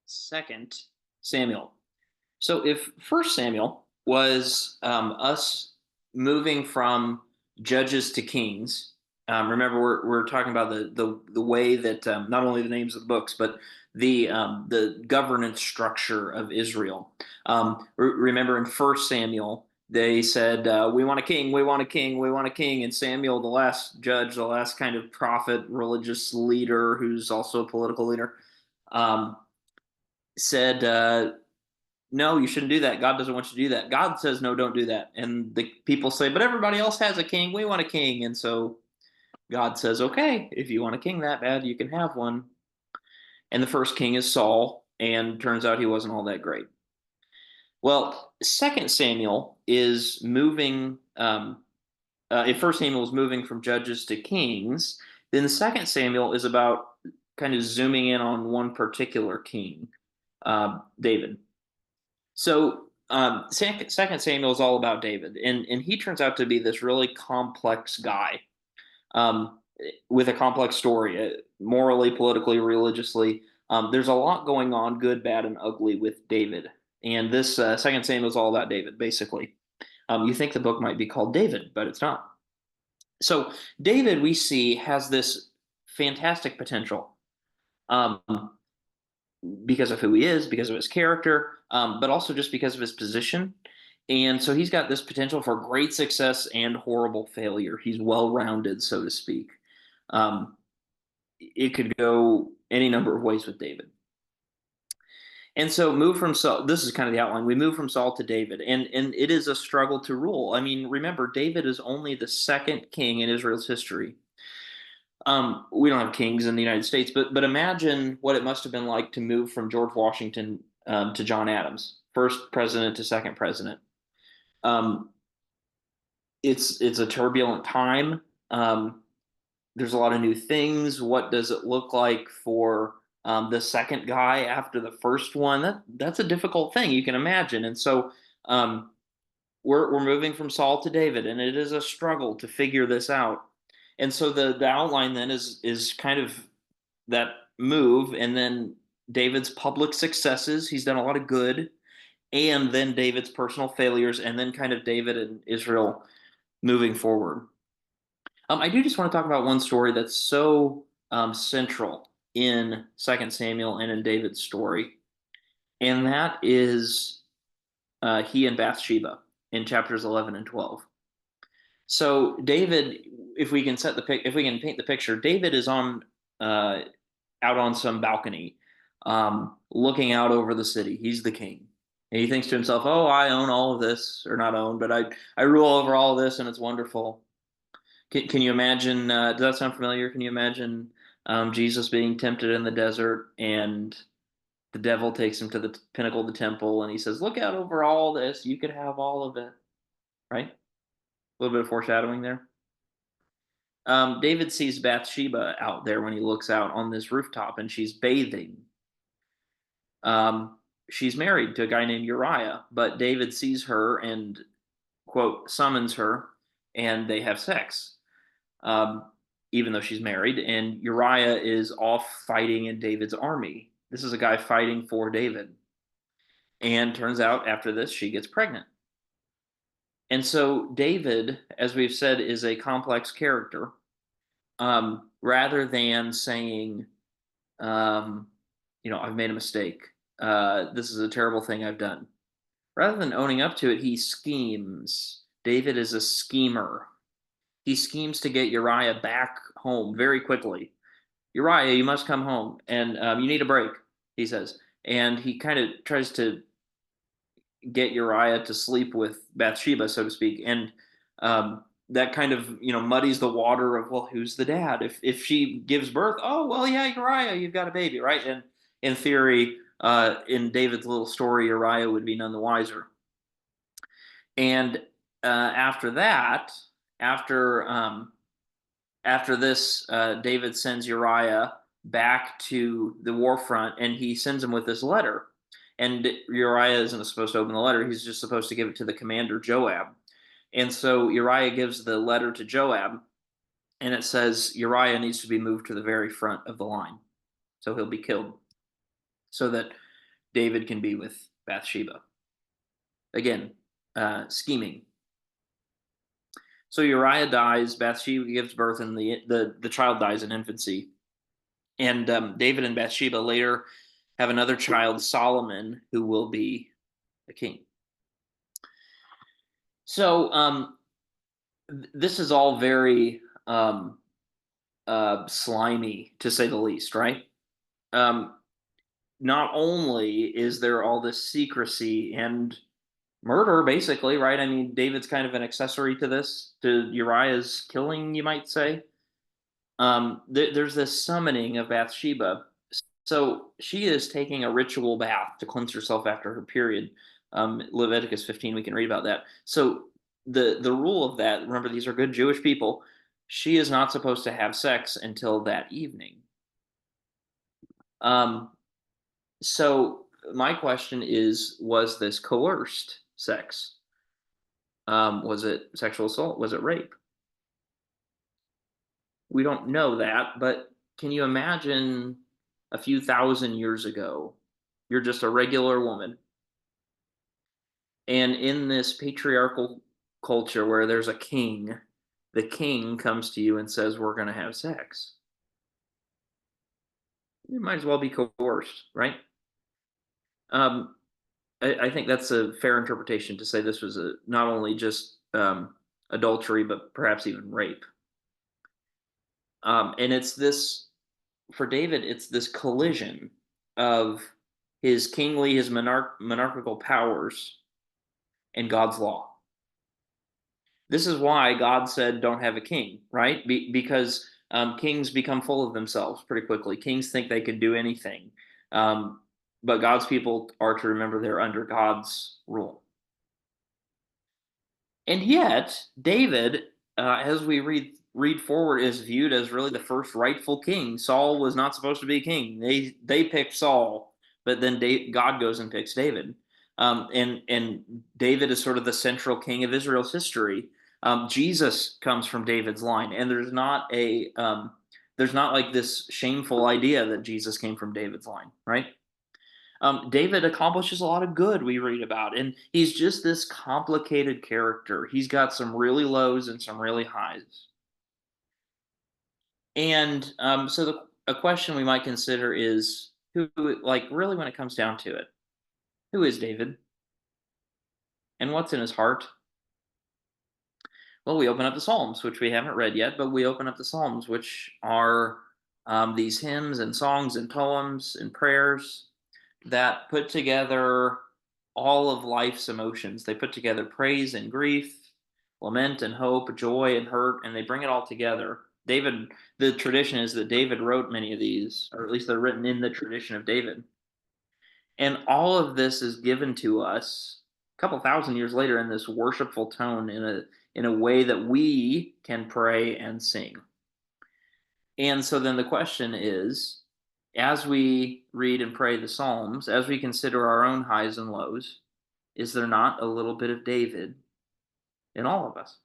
Second Samuel. So if First Samuel was us moving from judges to kings, remember we're talking about the way that not only the names of the books but the governance structure of Israel. Remember in First Samuel they said we want a king, we want a king, we want a king, and Samuel, the last judge, the last kind of prophet, religious leader who's also a political leader. Um, Said, no, you shouldn't do that. God doesn't want you to do that. God says, no, don't do that. And the people say, but everybody else has a king. We want a king. And so God says, okay, if you want a king that bad, you can have one. And the first king is Saul. And turns out he wasn't all that great. Well, Second Samuel is moving. If First Samuel is moving from judges to kings, then the Second Samuel is about kind of zooming in on one particular king, David. So Second Samuel is all about David, and he turns out to be this really complex guy um, with a complex story, morally, politically, religiously. There's a lot going on, good, bad, and ugly with David, and this Second Samuel is all about David, basically. You think the book might be called David, but it's not. So David, we see, has this fantastic potential. Um, because of who he is, because of his character, but also just because of his position. And so he's got this potential for great success and horrible failure. He's well rounded, so to speak. Um, it could go any number of ways with David. And so move from Saul. This is kind of the outline. We move from Saul to David, and it is a struggle to rule. I mean, remember, David is only the second king in Israel's history. We don't have kings in the United States, but imagine what it must have been like to move from George Washington to John Adams, first president to second president. Um, it's a turbulent time. There's a lot of new things. What does it look like for the second guy after the first one? That's a difficult thing you can imagine. And so um, we're moving from Saul to David, and it is a struggle to figure this out. And so the outline then is kind of that move, and then David's public successes. He's done a lot of good, and then David's personal failures, and then kind of David and Israel moving forward. I do just want to talk about one story that's so central in Second Samuel and in David's story, and that is he and Bathsheba in chapters 11 and 12. So David, if we can if we can paint the picture, David is on uh, out on some balcony, looking out over the city. He's the king. And he thinks to himself, "Oh, I own all of this, or not own, but I rule over all of this, and it's wonderful." Can you imagine? Does that sound familiar? Can you imagine Jesus being tempted in the desert, and the devil takes him to the pinnacle of the temple, and he says, "Look out over all this. You could have all of it." Right? A little bit of foreshadowing there. David sees Bathsheba out there when he looks out on this rooftop, and she's bathing. She's married to a guy named Uriah, but David sees her and, quote, summons her, and they have sex, um, even though she's married. And Uriah is off fighting in David's army. This is a guy fighting for David. And turns out after this, she gets pregnant. And so David, as we've said, is a complex character. Rather than saying, um, I've made a mistake. This is a terrible thing I've done. Rather than owning up to it, he schemes. David is a schemer. He schemes to get Uriah back home very quickly. Uriah, you must come home, and you need a break, he says. And he kind of tries to get Uriah to sleep with Bathsheba, so to speak. And that kind of muddies the water of, well, who's the dad? If she gives birth, oh well, yeah, Uriah, you've got a baby, right? And in theory, in David's little story, Uriah would be none the wiser. And after that, after after this, David sends Uriah back to the war front, and he sends him with this letter. And Uriah isn't supposed to open the letter; he's just supposed to give it to the commander Joab. And so Uriah gives the letter to Joab, and it says Uriah needs to be moved to the very front of the line, so he'll be killed, so that David can be with Bathsheba. Again, scheming. So Uriah dies, Bathsheba gives birth, and the child dies in infancy. And David and Bathsheba later have another child, Solomon, who will be a king. So this is all very slimy, to say the least, right? Um, not only is there all this secrecy and murder, basically, right? I mean, David's kind of an accessory to this, to Uriah's killing, you might say. There's this summoning of Bathsheba. So she is taking a ritual bath to cleanse herself after her period. Leviticus 15, we can read about that. So the rule of that, remember, these are good Jewish people. She is not supposed to have sex until that evening. Um, so my question is, was this coerced sex? Was it sexual assault? Was it rape? We don't know that, but can you imagine a few thousand years ago? You're just a regular woman, and in this patriarchal culture where there's a king, the king comes to you and says, "We're going to have sex." You might as well be coerced, right? Um, I think that's a fair interpretation to say this was not only just adultery, but perhaps even rape. And it's this for David, it's this collision of his kingly, his monarchical powers and God's law. This is why God said, "Don't have a king," right? Because kings become full of themselves pretty quickly. Kings think they can do anything, um, but God's people are to remember they're under God's rule. And yet, David, as we read forward, is viewed as really the first rightful king. Saul was not supposed to be king. They picked Saul, but then God goes and picks David. And David is sort of the central king of Israel's history. Jesus comes from David's line, and there's not like this shameful idea that Jesus came from David's line, right? David accomplishes a lot of good, we read about, and he's just this complicated character. He's got some really lows and some really highs. And a question we might consider is who, like, really, when it comes down to it, who is David and what's in his heart? Well, we open up the Psalms, which we haven't read yet, but we open up the Psalms, which are these hymns and songs and poems and prayers that put together all of life's emotions. They put together praise and grief, lament and hope, joy and hurt, and they bring it all together. The tradition is that David wrote many of these, or at least they're written in the tradition of David. And all of this is given to us a couple thousand years later in this worshipful tone, in a way that we can pray and sing. And so then the question is, as we read and pray the Psalms, as we consider our own highs and lows, is there not a little bit of David in all of us?